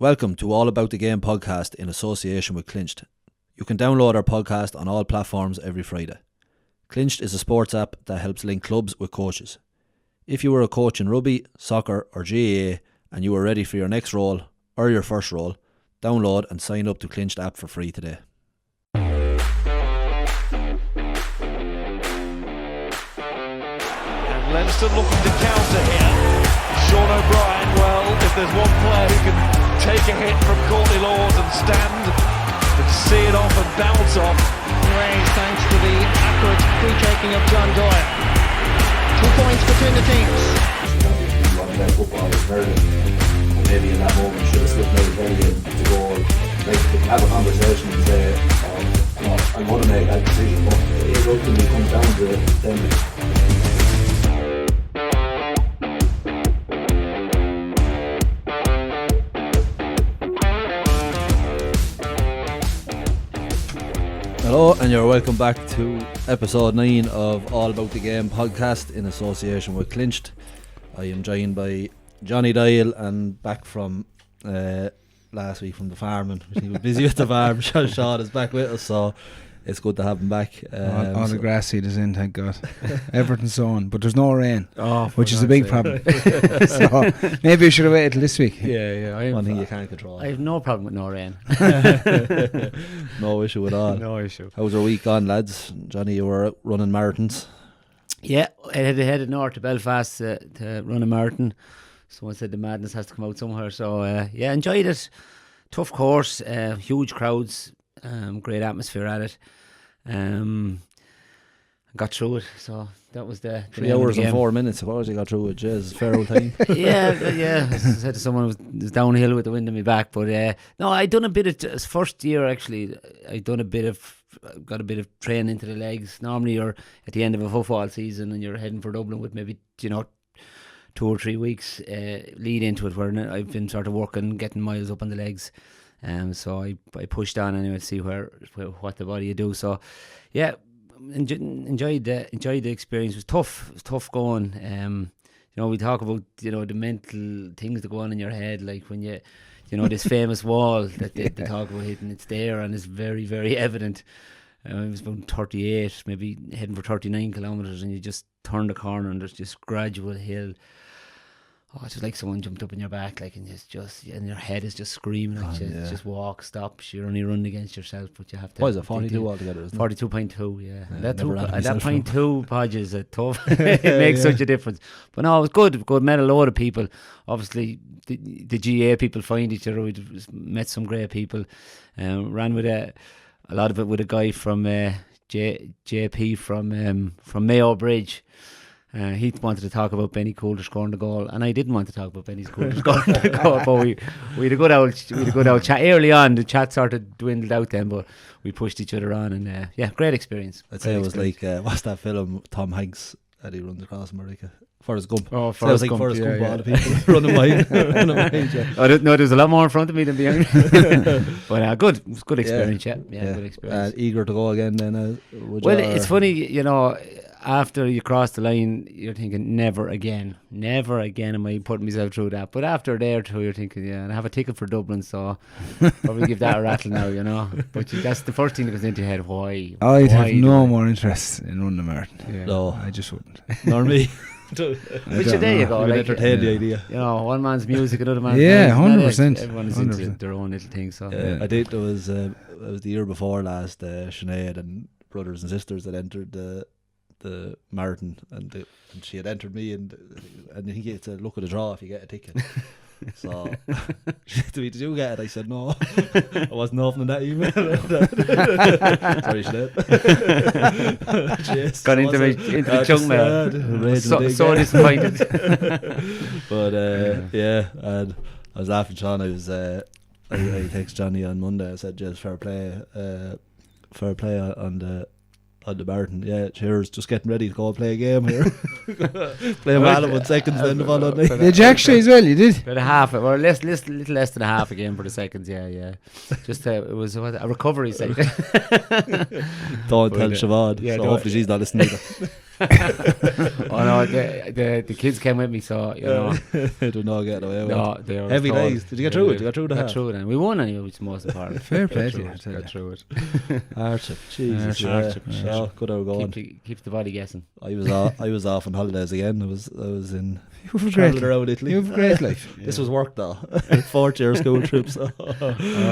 Welcome to All About the Game podcast in association with Clinched. You can download our podcast on all platforms every Friday. Clinched is a sports app that helps link clubs with coaches. If you were a coach in rugby, soccer or GAA and you are ready for your next role or your first role, download and sign up to Clinched app for free today. And Leinster looking to counter here. Sean O'Brien, well, if there's one player who can take a hit from Courtney Lord and stand and see it off and bounce off. Raised thanks to the accurate free-taking of John Doyle. 2 points between the teams. Football is very, and maybe in that moment should have slipped maybe very to go have a conversation and say, I'm going to make that decision, but it ultimately comes down to them. Hello and you're welcome back to episode 9 of All About the Game podcast in association with Clinched. I am joined by Johnny Dial and back from last week from the farm, and he was busy with the farm. Sean is back with us, so it's good to have him back. All the grass seed is in, thank God. Everything's sown, but there's no rain, which is a big problem. So maybe we should have waited till this week. Yeah. One thing you can't control. I have no problem with no rain. No issue at all. No issue. How's your week gone, lads? Johnny, you were running marathons. Yeah, I had headed north to Belfast to run a marathon. Someone said the madness has to come out somewhere. So enjoyed it. Tough course, huge crowds, great atmosphere at it. Got through it, so that was the 3 hours and 4 minutes. Suppose you got through it. Jeez, fair old time. yeah. I said to someone it was downhill with the wind in my back, but no, I done a bit of first year actually. I got a bit of training into the legs. Normally, you're at the end of a football season and you're heading for Dublin with maybe 2 or 3 weeks lead into it, where I've been sort of working, getting miles up on the legs. So I pushed on anyway to see what the body would do. So yeah, enjoyed the experience. It was tough going. We talk about the mental things that go on in your head, like when you this famous wall that they talk about hitting. It's there and it's very, very evident. It was about 38, maybe heading for 39 kilometres, and you just turn the corner and there's this gradual hill. Oh, it's just like someone jumped up in your back, like, and and your head is just screaming at you. Yeah. Just walk, stop. You're only running against yourself, but you have to. What is it? 42 altogether, isn't it? 42.2, yeah. That 0.2 podges are tough. It makes such a difference. But no, it was good. Good. Met a load of people. Obviously, the GA people find each other. We met some great people. Ran with a lot of it with a guy from JP from Mayo Bridge. He wanted to talk about Benny Coulter scoring the goal, and I didn't want to talk about Benny Coulter scoring the goal. But we had a good old chat early on. The chat sort of dwindled out then, but we pushed each other on, and great experience. I'd say it was like what's that film? Tom Hanks that he runs across America. Forrest Gump. Oh, Forrest Gump. Forrest Gump. All the people running behind. Yeah. I don't know. There's a lot more in front of me than behind. But good. It was a good experience. Yeah. Good experience. Eager to go again. Then. It's funny, after you cross the line, you're thinking, never again am I putting myself through that. But after a day or two, you're thinking, and I have a ticket for Dublin, so probably give that a rattle now, But that's the first thing that goes into your head. Why? I'd have no more interest in running a marathon. Yeah. No, I just wouldn't. Nor me. Which there you go. Like, entertain the idea. One man's music, another man's 100%. Everyone's into their own little thing. So I think there was it was the year before last. Sinead and brothers and sisters that entered the marathon, and she had entered me, and he gets a look at the draw if you get a ticket. So she said to me, "Did you get it?" I said, "No, I wasn't opening that email." Sorry, Sinead. Got into the junk mail. So disappointed. But and I was laughing, Sean. I texted Johnny on Monday. I said, "Just fair play on the marathon. Yeah, cheers. Just getting ready to go play a game here. Play a Malum 1 seconds, then the following night." Did you actually as well? You did? About a half, or little less than a half a game for the seconds. Yeah. Just it was a recovery site. Don't tell Siobhan. Yeah, so hopefully she's not listening to that. Oh no, the kids came with me, so you know. They do not get away with No, it. they were Heavy told- days. Did you get through it? Did you get through the Got half? through it, and we won anyway, which is the most important. Fair play to you. I tell Got you. through it. Hardship. Jesus. Hardship. Yeah, good old going. Keeps the body guessing. I was off on holidays again. I was in You have a travelling great, around Italy. you have a great life. This was work though. 4th year school trips. Oh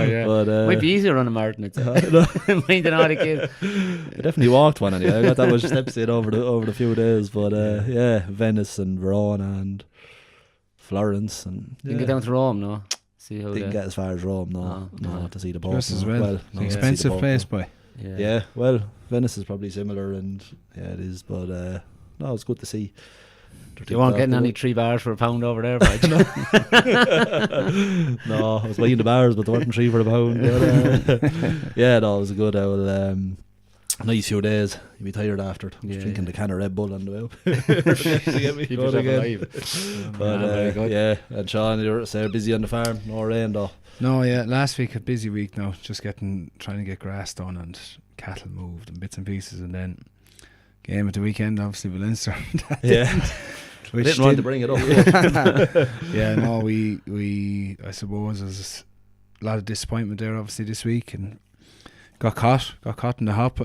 yeah. But Might be easier on a marathon. It's minding all the kids. I definitely walked one anyway. I got that much steps in over the few days. But yeah, Venice and Verona and Florence and Didn't get down to Rome, no. See how didn't get as far as Rome. No, No. to see the Pope. Just as no. well. no, It's to an see the expensive Pope, place, no. boy. Yeah, well, Venice is probably similar, and yeah, it is. But no, it's good to see. You weren't getting any £3 for a pound over there, but No, I was buying the bars, but they weren't 3 for a pound. But, yeah, no, it was a good old nice few days. You'd be tired after it. Yeah. Drinking the can of Red Bull on the way up. To get me keep going yourself again. alive. But very good. yeah, and Sean, you're busy on the farm. No rain though. No, yeah, last week a busy week now. Just trying to get grass done and cattle moved and bits and pieces, and then game at the weekend, obviously with Leinster. Yeah, Which didn't want to did- bring it up. Yeah, no, we I suppose there's a lot of disappointment there obviously this week, and got caught in the hop.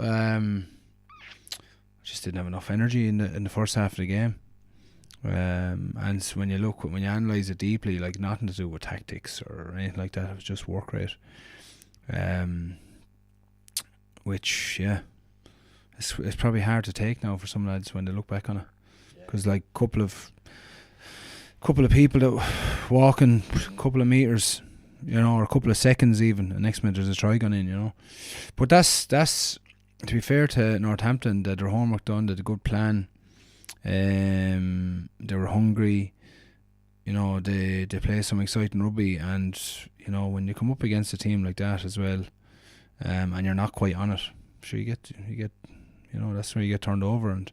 Just didn't have enough energy in the first half of the game. And so when you analyse it deeply, like nothing to do with tactics or anything like that, it was just work rate. Which it's probably hard to take now for some lads when they look back on it, because like couple of people that walking a couple of meters, you know, or a couple of seconds even, and next minute there's a try gone in, you know. But that's to be fair to Northampton, they had their homework done, they had a good plan. They were hungry, you know. They play some exciting rugby, and you know when you come up against a team like that as well, and you're not quite on it, sure you get you know, that's where you get turned over, and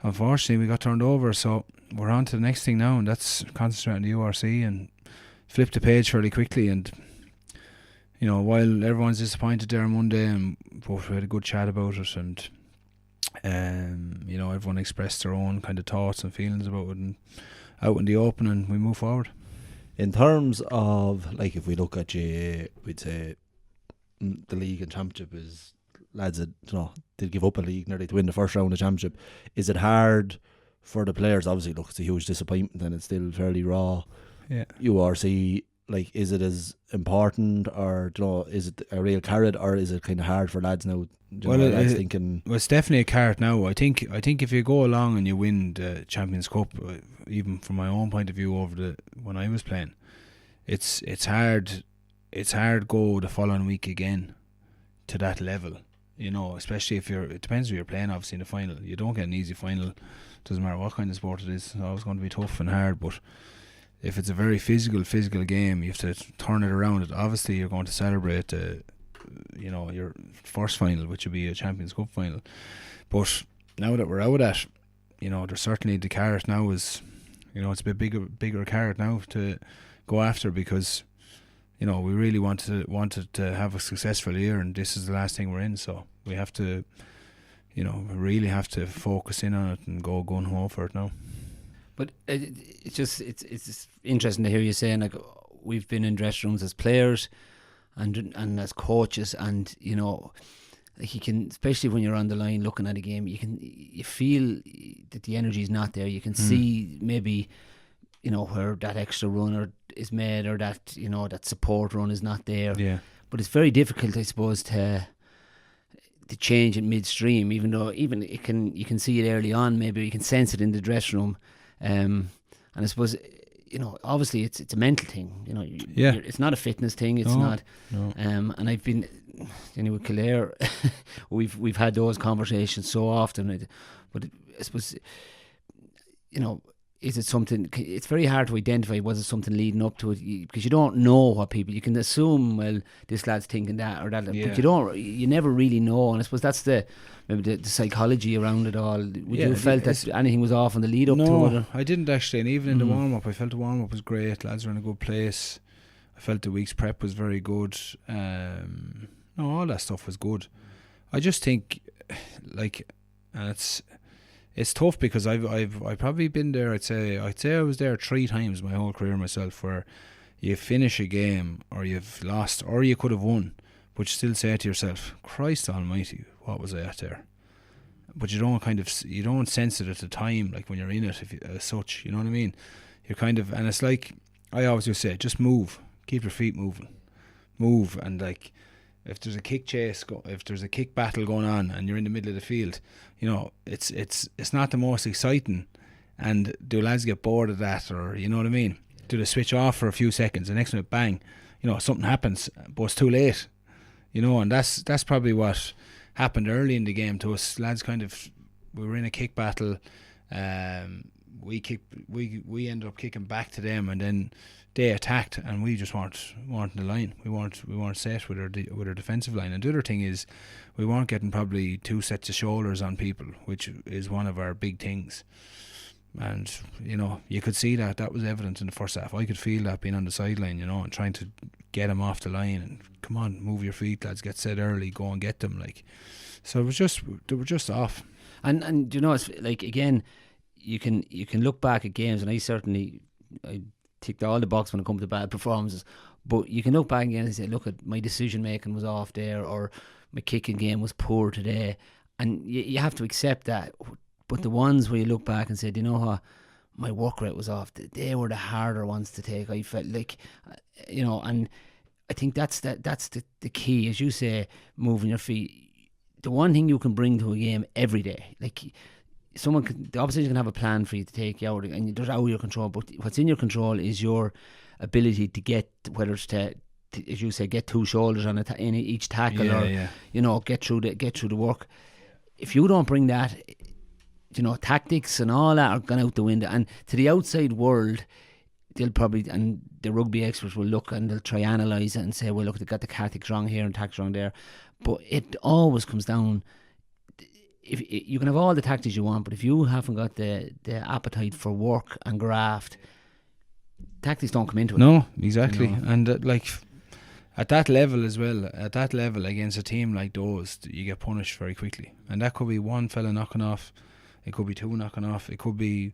unfortunately we got turned over. So we're on to the next thing now, and that's concentrate on the URC and flip the page fairly quickly. And you know, while everyone's disappointed there on Monday, and both we had a good chat about it, and you know, everyone expressed their own kind of thoughts and feelings about it, and out in the open, and we move forward. In terms of, like, if we look at you, we'd say the league and championship is lads that, you know, did give up a league nearly to win the first round of championship. Is it hard for the players? Obviously, look, it's a huge disappointment and it's still fairly raw. Yeah. URC, like, is it as important, or, you know, is it a real carrot, or is it kind of hard for lads now? Well, Lads thinking, well, it's definitely a carrot now. I think if you go along and you win the Champions Cup, even from my own point of view, when I was playing, it's hard go the following week again to that level. You know, especially if it depends who you're playing. Obviously, in the final, you don't get an easy final. Doesn't matter what kind of sport it is. It's always going to be tough and hard. But if it's a very physical game, you have to turn it around. Obviously, you're going to celebrate your first final, which would be a Champions Cup final. But now that we're out of that, you know, there's certainly the carrot now is, you know, it's a bit bigger carrot now to go after, because, you know, we really wanted to have a successful year, and this is the last thing we're in, so we have to, you know, we really have to focus in on it and go gun ho for it now. But it's just interesting to hear you saying, like, we've been in dressing rooms as players and as coaches, and you know, like, you can, especially when you're on the line looking at a game, you feel that the energy is not there. You can see maybe, you know, where that extra runner is made, or that, you know, that support run is not there. Yeah. But it's very difficult, I suppose, to change it midstream, even though you can see it early on, maybe you can sense it in the dressing room. And I suppose, you know, obviously it's a mental thing, you know. It's not a fitness thing. It's not. No. And I've been, anyway, Kildare, we've had those conversations so often. But I suppose, you know, is it something? It's very hard to identify. Was it something leading up to it? Because you don't know what people. You can assume, well, this lad's thinking that or that, Yeah. but you never really know. And I suppose that's maybe the psychology around it all. Would you have felt that anything was off in the lead up to it? No, I didn't actually. And even in the warm up, I felt the warm up was great. Lads were in a good place. I felt the week's prep was very good. All that stuff was good. I just think, like, and it's tough because I've probably been there. I'd say I was there 3 times my whole career myself, where you finish a game or you've lost or you could have won, but you still say to yourself, Christ Almighty, what was I at there? But you don't sense it at the time, like when you're in it, as such. You know what I mean? You're kind of, and it's like I always just say, just move, keep your feet moving, move, and like if there's a kick chase, if there's a kick battle going on, and you're in the middle of the field, you know, it's not the most exciting. And do lads get bored of that, or you know what I mean? Do they switch off for a few seconds? The next minute, bang, you know, something happens, but it's too late. You know, and that's probably what happened early in the game to us. Lads we were in a kick battle. We ended up kicking back to them, and then they attacked, and we just weren't in the line. We weren't set with our defensive line. And the other thing is, we weren't getting probably 2 sets of shoulders on people, which is one of our big things. And you know, you could see that was evident in the first half. I could feel that being on the sideline, you know, and trying to get them off the line and come on, move your feet, lads, get set early, go and get them. Like, so they were just off. And you know, it's like, again, you can look back at games, and I ticked all the box when it comes to bad performances, but you can look back again and say, look, at my decision making was off there, or my kicking game was poor today, and you have to accept that. But the ones where you look back and say, do you know what, my work rate was off, they were the harder ones to take. I felt like, you know, and I think that's the key, as you say, moving your feet. The one thing you can bring to a game every day, like, the opposition can have a plan for you to take you out, and there's out of your control, but what's in your control is your ability to get, whether it's to as you say, get 2 shoulders on in each tackle, you know, get through the work. If you don't bring that, you know, tactics and all that are gone out the window. And to the outside world, they'll probably, and the rugby experts will look and they'll try analyse it and say, well, look, they got the tactics wrong here and tactics wrong there. But it always comes down, if you can have all the tactics you want, but if you haven't got the appetite for work and graft, tactics don't come into it. No, exactly. You know? And like at that level as well, against a team like those, you get punished very quickly. And that could be one fella knocking off, it could be 2 knocking off, it could be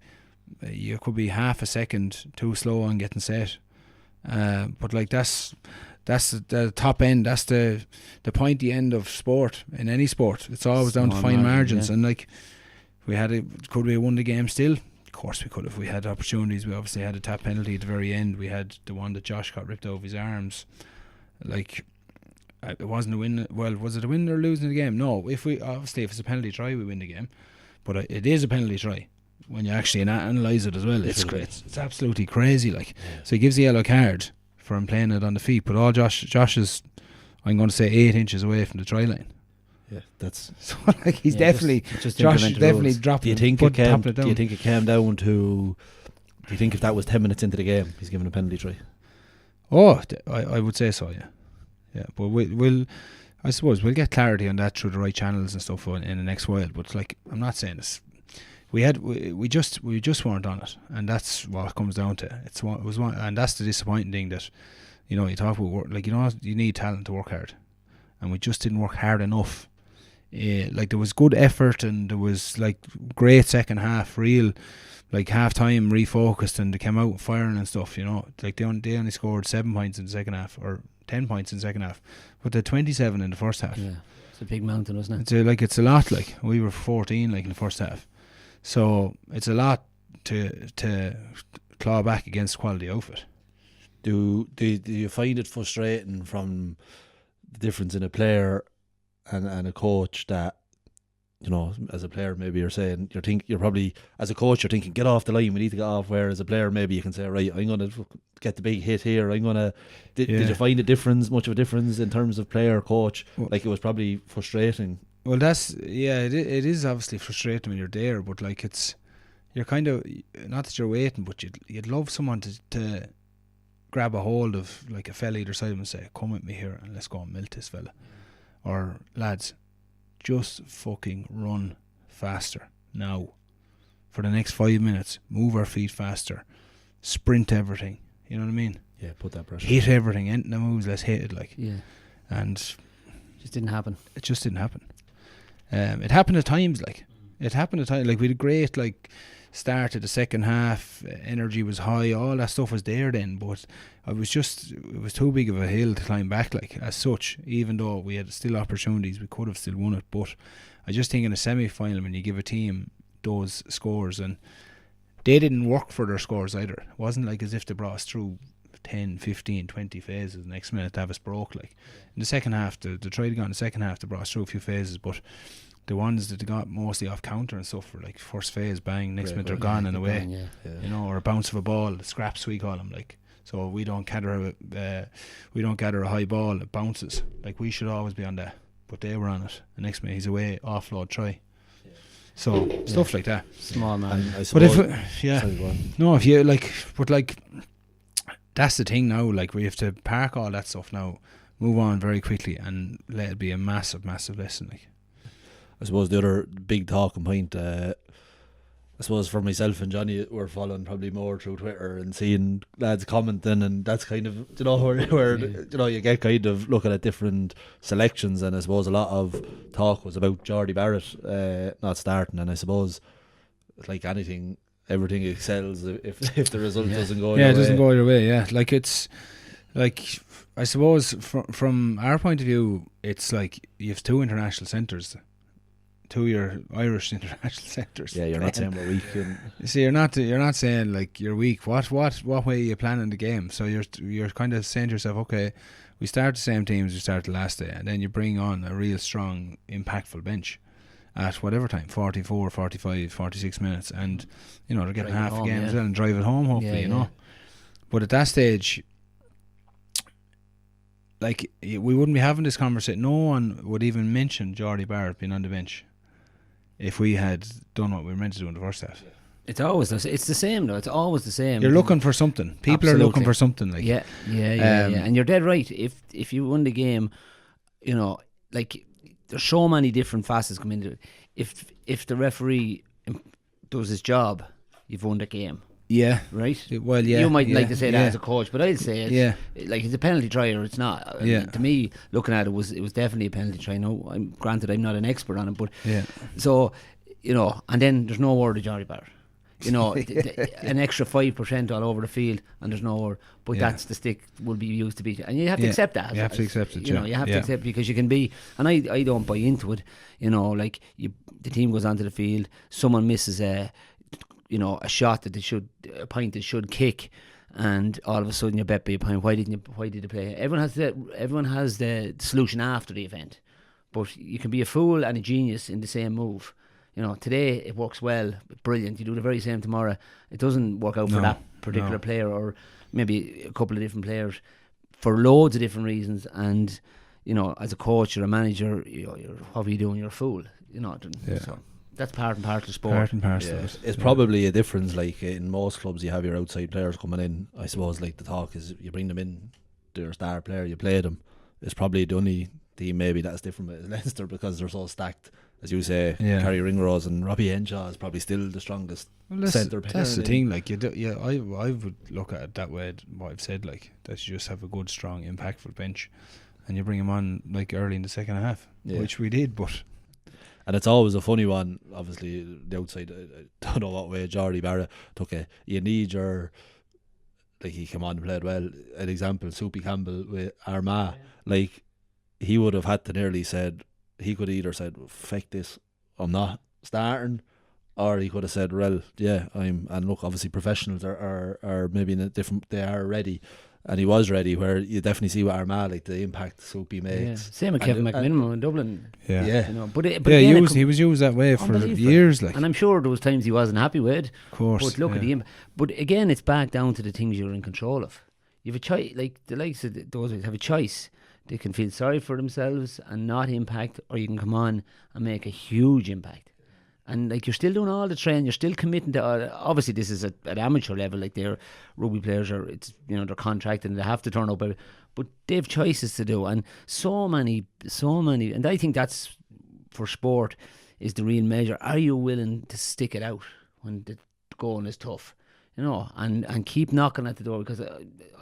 you could be half a second too slow on getting set. But like that's the top end, that's the pointy end of sport, in any sport. It's always down to fine margins. And like, could we have won the game still? Of course we could have. We had opportunities. We obviously had a tap penalty at the very end. We had the one that Josh got ripped out of his arms. Like, it wasn't a win. Well, was it a win or losing the game? No. If it's a penalty try, we win the game. But it is a penalty try when you actually analyse it as well. It's absolutely crazy. Like, so he gives the yellow card for him playing it on the feet, but all Josh is, I'm going to say, 8 inches away from the try line. Yeah, that's so like he's definitely just Josh is definitely dropped. Do you think it came down to? Do you think if that was 10 minutes into the game, he's given a penalty try? Oh, I would say so. Yeah. But I suppose we'll get clarity on that through the right channels and stuff in the next while. But like, I'm not saying this. We just weren't on it, and that's what it comes down to. And that's the disappointing thing, that, you know, you talk about work, like, you know, you need talent to work hard, and we just didn't work hard enough. Like, there was good effort, and there was like great second half, real like half time refocused, and they came out firing and stuff. You know, like they only scored 7 points in the second half, or 10 points in the second half, but they're 27 in the first half. Yeah, it's a big mountain, isn't it? It's a lot. Like, we were 14 like in the first half. So it's a lot to claw back against quality outfit. Do you find it frustrating from the difference in a player and a coach, that, you know, as a player maybe you're saying, you're probably, as a coach, you're thinking, get off the line, we need to get off, where as a player maybe you can say, right, I'm going to get the big hit here, I'm going to... Did you find much of a difference in terms of player, coach? Like, it was probably frustrating. Well, it is obviously frustrating when you're there, but like, you're kind of, not that you're waiting, but you'd love someone to grab a hold of, like, a fella either side of him and say, come with me here and let's go and melt this fella. Or, lads, just fucking run faster now for the next 5 minutes, move our feet faster, sprint everything, you know what I mean? Yeah, put that pressure. Hit everything, anything that moves, let's hit it, like. Yeah. And it just didn't happen. It just didn't happen. It happened at times, like, It happened at times. Like, we had a great, like, start to the second half. Energy was high. All that stuff was there then. But it was too big of a hill to climb back, like, as such. Even though we had still opportunities, we could have still won it. But I just think in a semi-final, when you give a team those scores, and they didn't work for their scores either. It wasn't like as if they brought us through 10, 15, 20 phases. The next minute, Davis broke. Like, in the second half, they tried to go in the second half, they brought us through a few phases, but the ones that they got mostly off counter and stuff were like first phase, bang, next minute they're gone and away. You know, or a bounce of a ball, scraps we call them. Like, so we don't gather a high ball, it bounces. Like, we should always be on that, but they were on it. The next minute he's away, offload, try. So stuff like that. Small man. But if you like, but like, that's the thing now. Like, we have to park all that stuff now, move on very quickly, and let it be a massive, massive lesson. Like, I suppose the other big talking point, I suppose for myself and Johnny, we're following probably more through Twitter and seeing lads commenting, and that's kind of, you know, where you know, you get kind of looking at different selections, and I suppose a lot of talk was about Jordy Barrett not starting, and I suppose, like anything, everything excels if the result doesn't go your way. Yeah, it doesn't go your way. Yeah, like, it's like, I suppose from our point of view, it's like you have two international centres. To your Irish international centres. Yeah, you're not saying we're weak. You see, you're not saying like you're weak. What way are you planning the game? So you're kind of saying to yourself, okay, we start the same team as we started last day, and then you bring on a real strong, impactful bench at whatever time, 44, 45, 46 minutes, and you know, they're getting half a game as well, and drive it home, hopefully, you know. But at that stage, like, we wouldn't be having this conversation. No one would even mention Jordy Barrett being on the bench if we had done what we were meant to do in the first half. It's the same though. It's always the same. You're looking for something. People are looking for something. Like, yeah. And you're dead right. If you win the game, you know, like, there's so many different facets come into it. If the referee does his job, you've won the game. Yeah. Right? Well, yeah. You might like to say that as a coach, but I'd say like, it's a penalty try or it's not. To me, looking at it was definitely a penalty try. No, granted, I'm not an expert on it, but so, you know, and then there's no word of Jordy Barrett. You know, an extra 5% all over the field, and there's no word. But that's the stick will be used to beat you, and you have to accept that. You have to accept it. You know, you have to accept, because you can be, and I don't buy into it. You know, like, the team goes onto the field, someone misses a shot that a point they should kick, and all of a sudden you bet by a point. Why did you play? Everyone has the solution after the event, but you can be a fool and a genius in the same move. You know, today it works well, brilliant. You do the very same tomorrow, it doesn't work out for that particular player, or maybe a couple of different players, for loads of different reasons. And, you know, as a coach or a manager, what are you doing? You're a fool. You know. So that's part and parcel of sport. Part and parcel. It's probably a difference. Like, in most clubs, you have your outside players coming in. I suppose, like, the talk is you bring them in, they're a star player, you play them. It's probably the only team maybe that's different with Leinster, because they're so stacked. As you say, Kerry Ringrose and Robbie Henshaw is probably still the strongest centre player. That's the thing. Like, I would look at it that way. What I've said, like, that you just have a good, strong, impactful bench, and you bring him on like early in the second half, which we did. But and it's always a funny one. Obviously, the outside, I don't know what way Jordy Barrett took it. You need your, like, he came on and played well. An example, Soupy Campbell with Armagh, like, he would have had to nearly said. He could either said, "Fuck this, I'm not starting," or he could have said, "Well, yeah, I'm." And look, obviously, professionals are maybe in a different. They are ready, and he was ready. Where you definitely see what Armagh, like, the impact Soupy makes. Same with Kevin McMiniman in Dublin. You know, but he was used that way for years. Like, and I'm sure there was times he wasn't happy with it. Of course, but look at the impact. But again, it's back down to the things you're in control of. You have a choice. Like, the likes of those have a choice. They can feel sorry for themselves and not impact, or you can come on and make a huge impact. And, like, you're still doing all the training, you're still committing to. Obviously, this is at amateur level. Like, they're rugby players, they're contracted and they have to turn up. But they have choices to do, and so many. And I think that's, for sport, is the real measure. Are you willing to stick it out when the going is tough? You know, and keep knocking at the door, because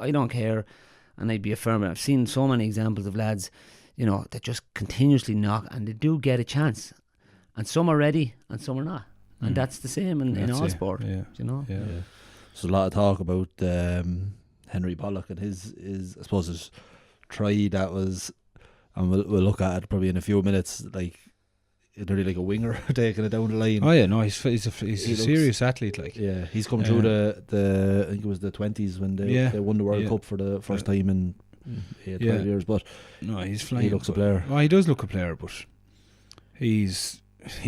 I don't care. And I'd be affirming. I've seen so many examples of lads, you know, that just continuously knock, and they do get a chance. and some are ready and some are not, and that's the same in all it. sport. Yeah. You know. Yeah. There's a lot of talk about Henry Pollock and his I suppose his try that was, and we'll look at it probably in a few minutes, like nearly like a winger taking it down the line. Oh yeah, no, he's a looks- serious athlete. Like, Yeah, he's come through the I think it was the 20s when they won the World Cup for the first time in 12 years. But no, he's flying. he looks a player. Oh, he does look a player, but he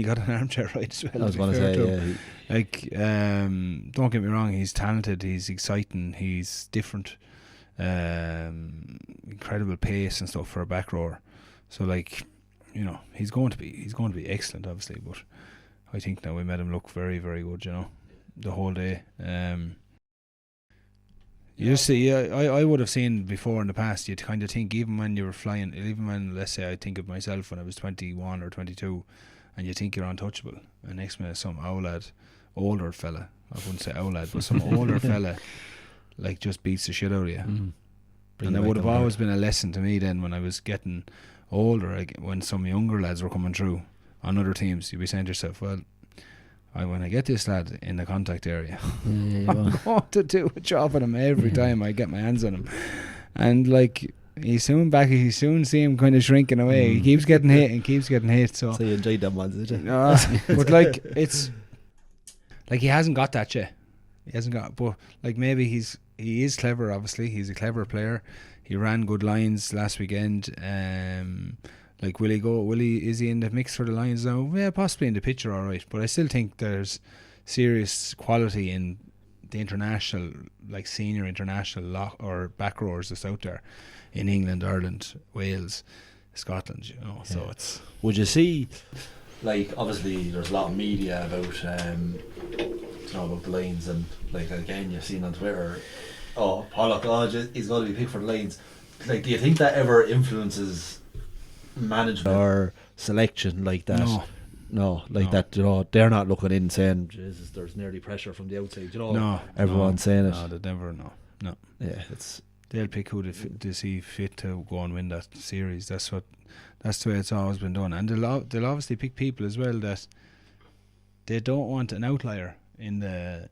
got an armchair right as well. I was to be going to fair say, to him. yeah, Like, don't get me wrong, he's talented, he's exciting, he's different, incredible pace and stuff for a back rower. So, like, you know, he's going to be excellent, obviously. But I think now we made him look very, very good. You know, the whole day. You just see, I would have seen before in the past. You'd kind of think, even when you were flying, even when, let's say, I think of myself when I was 21 or 22, and you think you're untouchable, and next minute some older fella, I wouldn't say lad, but some older fella, like, just beats the shit out of you. Mm. Bring And you it right would have down there. always been a lesson to me then when I was getting older, like, when some younger lads were coming through on other teams. You'd be saying to yourself, well, when I get this lad in the contact area, Yeah, I'm going to do a job on him every time I get my hands on him. And, like, you soon see him kind of shrinking away. He keeps getting hit and keeps getting hit. So, So you enjoyed them ones, did you? but, like, it's like he hasn't got that yet. He hasn't got, but, like, maybe he is clever. Obviously, he's a clever player. He ran good lines last weekend. Like, is he in the mix for the Lions now? Yeah, possibly in the picture, all right. But I still think there's serious quality in the international, like senior international or back rowers that's out there in England, Ireland, Wales, Scotland. You know, so it's. Would you see, like, obviously there's a lot of media about about the Lions, and, like, again you've seen on Twitter, Pollock, he's got to be picked for the Lions. Like, do you think that ever influences management or selection like that? No, like that, you know, they're not looking in saying, Jesus, there's nearly pressure from the outside, you know. No, everyone's saying it. No, they never. No. Yeah, it's They'll pick who they see fit to go and win that series. That's the way it's always been done. And they'll obviously pick people as well that they don't want an outlier in the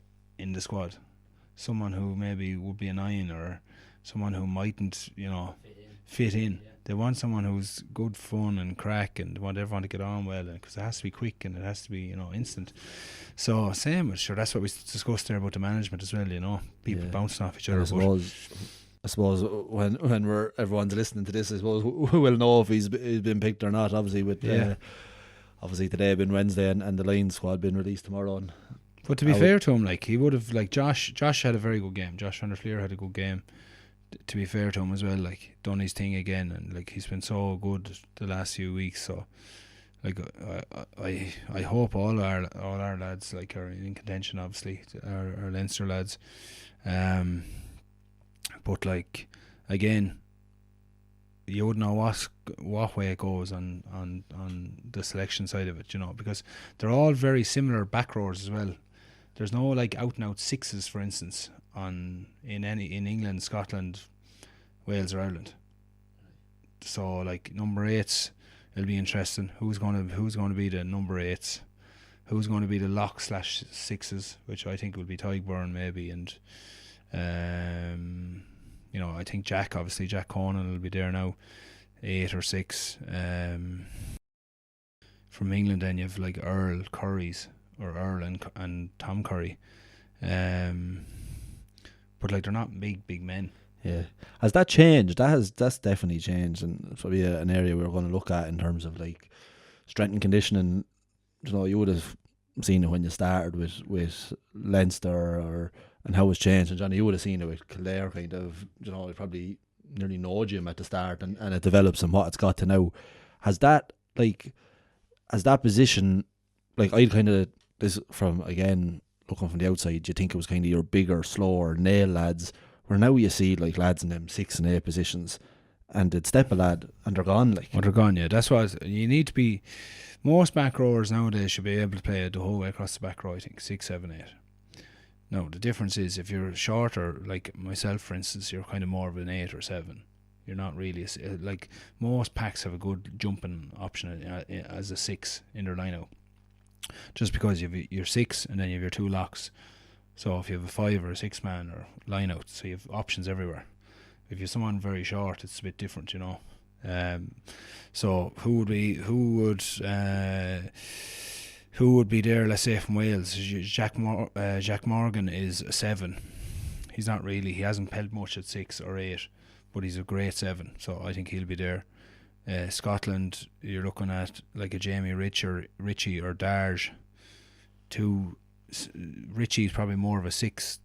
squad. Someone who maybe would be an iron, or someone who mightn't, you know, fit in. Yeah. They want someone who's good fun and crack and want everyone to get on well, because it has to be quick and it has to be, you know, instant. So same, sure, that's what we discussed there about the management as well, you know, people bouncing off each other. I suppose when everyone's listening to this, I suppose who will know if he's been picked or not. Obviously, obviously today been Wednesday and the Lions squad been released tomorrow. But to be fair to him, like, he would have, like, Josh had a very good game. Josh van der Fleer had a good game. To be fair to him as well, like, done his thing again, and, like, he's been so good the last few weeks. So, like, I hope all our lads, like, are in contention. Obviously, our Leinster lads. But, like, again, you wouldn't know what way it goes on the selection side of it, you know, because they're all very similar back rowers as well. There's no, like, out and out sixes, for instance, in England, Scotland, Wales or Ireland. So, like, number 8s, it'll be interesting. Who's going to be the number 8s? Who's going to be the lock / 6s, which I think will be Tygburn maybe, and you know, I think Jack Conan will be there now, 8 or 6. From England, then you have, like, Earl and Tom Curry, but, like, they're not big men. Yeah, has that changed? That's definitely changed, and it's probably an area we're going to look at in terms of, like, strength and conditioning. You know, you would have seen it when you started with Leinster, and how it's changed. And Johnny, you would have seen it with Kildare, kind of. You know, it probably nearly know Jim at the start, and it develops and what it's got to now. Has that position, like, I'd kind of, this from, again, looking from the outside, you think it was kind of your bigger, slower nail lads, where now you see, like, lads in them 6 and 8 positions, and they'd step a lad and they're gone, like. They're gone, yeah. That's what you need to be. Most back rowers nowadays should be able to play the whole way across the back row, I think, 6, 7, 8. No, the difference is, if you're shorter, like myself, for instance, you're kind of more of an 8 or 7. You're not really like, most packs have a good jumping option as a 6 in their line-out. just because you're 6 and then you have your 2 locks. So if you have a 5 or a 6 man or line out, so you have options everywhere. If you're someone very short, it's a bit different, you know. So who would be there? Let's say from Wales, Jack Morgan is a 7. He hasn't played much at 6 or 8, but he's a great 7. So I think he'll be there. Scotland, you're looking at like a Jamie Ritchie or Darge. Ritchie's probably more of a 6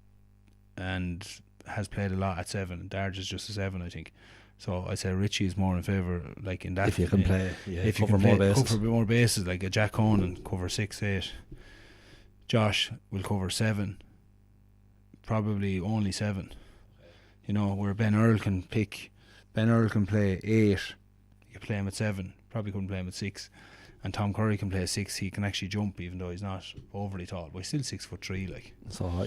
and has played a lot at 7. Darge is just a 7, I think. So I'd say Ritchie is more in favour, like in that. If you can play, if you can cover more bases, like a Jack Conan cover 6, 8. Josh will cover 7, probably only 7. You know, where Ben Earl can play 8. You play him at 7, probably couldn't play him at 6. And Tom Curry can play 6. He can actually jump, even though he's not overly tall, but he's still 6'3", like. So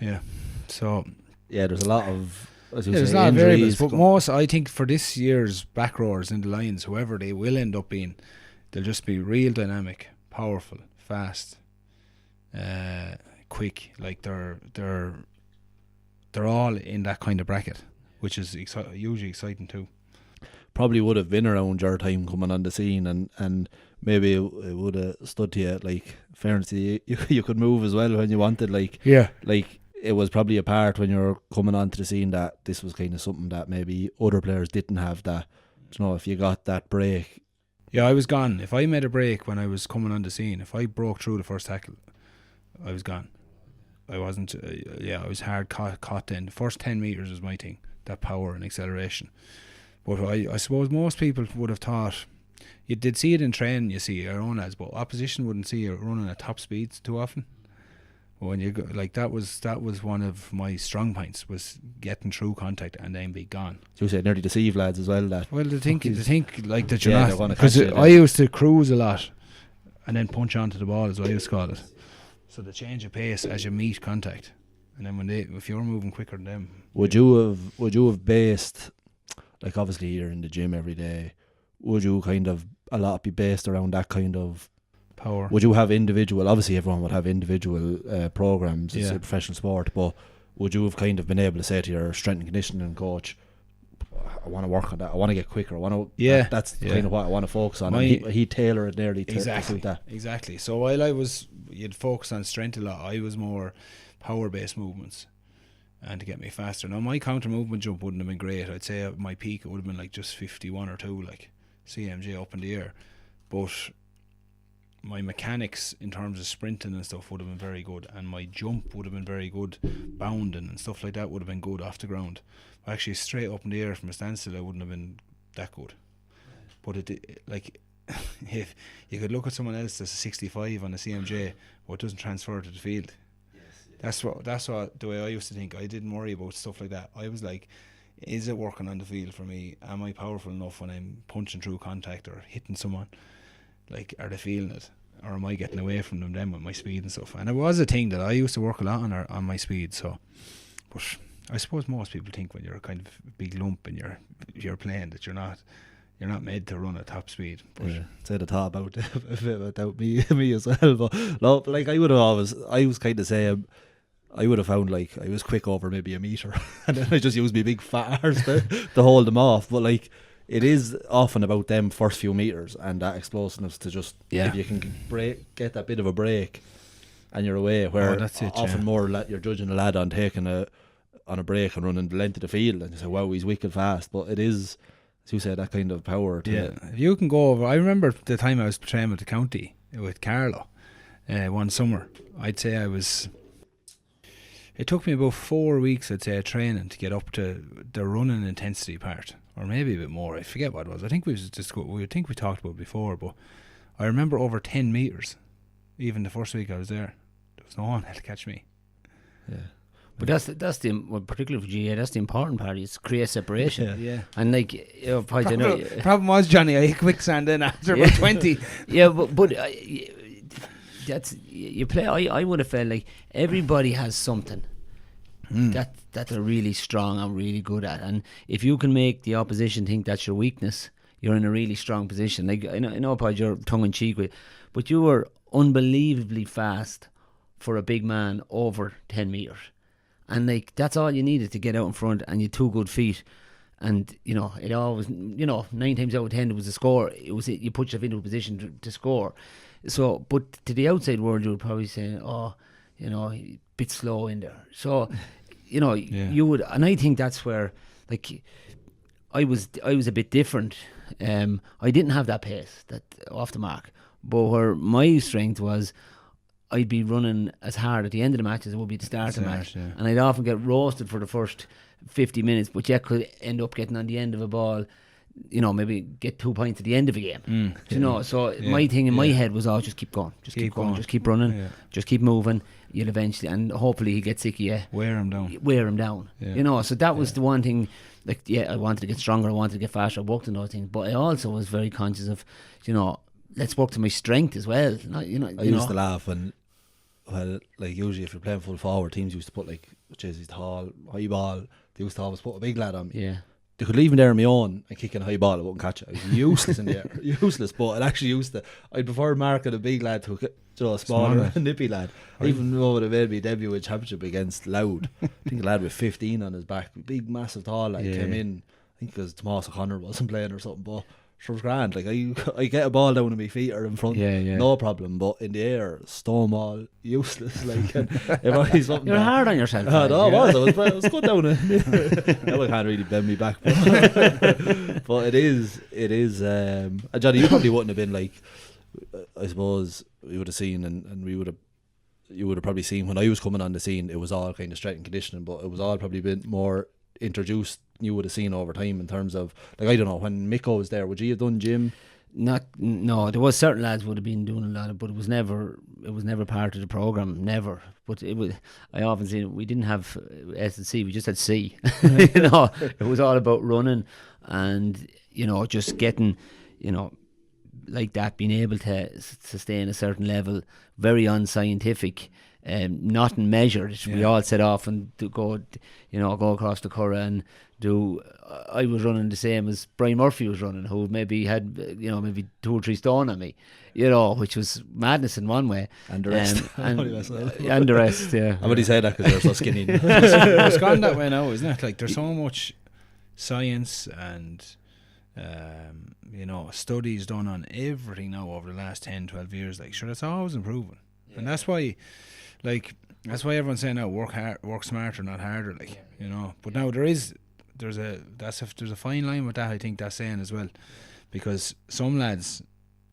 yeah. So there's a lot of. There's a lot of variables, but most, I think, for this year's back rowers in the Lions, whoever they will end up being, they'll just be real dynamic, powerful, fast, quick. Like they're all in that kind of bracket, which is hugely exciting too. Probably would have been around your time coming on the scene, and maybe it would have stood to you. Like, fairness, you could move as well when you wanted. Like, it was probably a part when you were coming onto the scene that this was kind of something that maybe other players didn't have. That, you know, if you got that break. Yeah, I was gone. If I made a break when I was coming on the scene, if I broke through the first tackle, I was gone. I wasn't. I was hard caught then. The first 10 metres was my thing. That power and acceleration. But I suppose most people would have thought, you did see it in training, you see your own lads, but opposition wouldn't see you running at top speeds too often. But when you go, like, that was one of my strong points, was getting through contact and then be gone. So you said nearly deceive lads as well. That they think like that you're not, because I used to cruise a lot and then punch onto the ball, as I used to call it. So the change of pace as you meet contact, and then if you're moving quicker than them, would you have based, like, obviously you're in the gym every day, would you kind of a lot be based around that kind of power? Would you have individual, obviously everyone would have individual programs, it's a professional sport, but would you have kind of been able to say to your strength and conditioning coach, I want to work on that, I want to get quicker, I want to, that's kind of what I want to focus on, and he tailor it nearly to suit that. Exactly. So while you'd focus on strength a lot, I was more power based movements and to get me faster. Now my counter movement jump wouldn't have been great. I'd say at my peak it would have been like just 51 or 2, like CMJ up in the air, but my mechanics in terms of sprinting and stuff would have been very good, and my jump would have been very good, bounding and stuff like that would have been good off the ground. Actually straight up in the air from a standstill I wouldn't have been that good. But it like, if you could look at someone else that's a 65 on a CMJ, but it doesn't transfer to the field. That's what the way I used to think. I didn't worry about stuff like that. I was like, is it working on the field for me? Am I powerful enough when I'm punching through contact or hitting someone? Like, are they feeling it, or am I getting away from them then with my speed and stuff? And it was a thing that I used to work a lot on my speed. So, but I suppose most people think when you're a kind of big lump and you're playing that you're not made to run at top speed. But say the thought about me as well. But no, like I was kind of saying, I would have found like I was quick over maybe a metre and then I just used my big fat arse to hold them off. But like, it is often about them first few metres and that explosiveness to just, if you can get that bit of a break and you're away, where that's it, often more you're judging a lad on taking a break and running the length of the field and you say, wow, he's wicked fast. But it is, as you said, that kind of power to it. If you can go over, I remember the time I was training with the county with Carlo one summer. I'd say it took me about 4 weeks, I'd say, of training to get up to the running intensity part, or maybe a bit more. I forget what it was. I think we talked about it before, but I remember over 10 metres. Even the first week I was there was no one had to catch me. Yeah. But that's particularly for GA, that's the important part, is create separation. Yeah. And like, problem was, Johnny, I hit quicksand in after about 20. Yeah, but that's, you play, I would have felt like everybody has something that they're really strong and really good at, and if you can make the opposition think that's your weakness, you're in a really strong position. Like, I know Pod, you're tongue in cheek with, but you were unbelievably fast for a big man over 10 metres. And like, that's all you needed to get out in front, and you had 2 good feet. And, you know, it always, you know, 9 times out of 10 it was a score. You put yourself into a position to score. So, but to the outside world, you would probably say, oh, you know, a bit slow in there. So, you know, you would, and I think that's where, like, I was a bit different. I didn't have that pace, that off the mark. But where my strength was, I'd be running as hard at the end of the match as it would be at the start of the match. Yeah. And I'd often get roasted for the first 50 minutes, but you could end up getting on the end of a ball, you know, maybe get 2 points at the end of a game. You know, so my thing in my head was, oh, just keep going, just keep going, just keep running, just keep moving. You'll eventually, and hopefully he gets sick of you. Wear him down. You know, so that was the one thing. Like, I wanted to get stronger, I wanted to get faster, I worked on those things, but I also was very conscious of, you know, let's work to my strength as well. I used to laugh when, well, like, usually if you're playing full forward, teams used to put, like, Jesse's tall, high ball. They used to always put a big lad on me. Yeah. They could leave me there on my own and kick in a high ball, I wouldn't catch it. I was useless in the air. Useless, but it actually used to. I'd prefer marking a big lad to a smaller nippy lad. Even though it would have made me debut in championship against Loud. I think a lad with 15 on his back, big, massive, tall lad came in. I think because Tomas O'Connor wasn't playing or something, but it was grand. Like, I get a ball down on my feet or in front, no problem. But in the air, stonewall, useless. Like, and if I something, you're hard on yourself. No, I was good down. Now I can't really bend me back, but it is. Johnny, you probably wouldn't have been like. I suppose we would have seen, and we would have. You would have probably seen when I was coming on the scene. It was all kind of strength and conditioning, but it was all probably been more introduced. You would have seen over time in terms of, like, I don't know, when Miko was there, would you have done gym? No, there was certain lads would have been doing a lot of, but it was never part of the program, never. But it was, I often say, we didn't have S and C, we just had C. You know, it was all about running and, you know, just getting, you know, like that, being able to sustain a certain level, very unscientific. Nothing measured. We all set off and go across the Curragh and do. I was running the same as Brian Murphy was running, who maybe had, you know, maybe 2 or 3 stone on me, you know, which was madness in one way. And the rest, and the rest, yeah. I would say that because they're so skinny. It's gone that way now, isn't it? Like, there's so much science and you know, studies done on everything now over the last 10-12 years. Like, sure, it's always improving, and that's why. Like, that's why everyone's saying now, work smarter, not harder. Like, you know. But now there's a fine line with that. I think that's saying as well, because some lads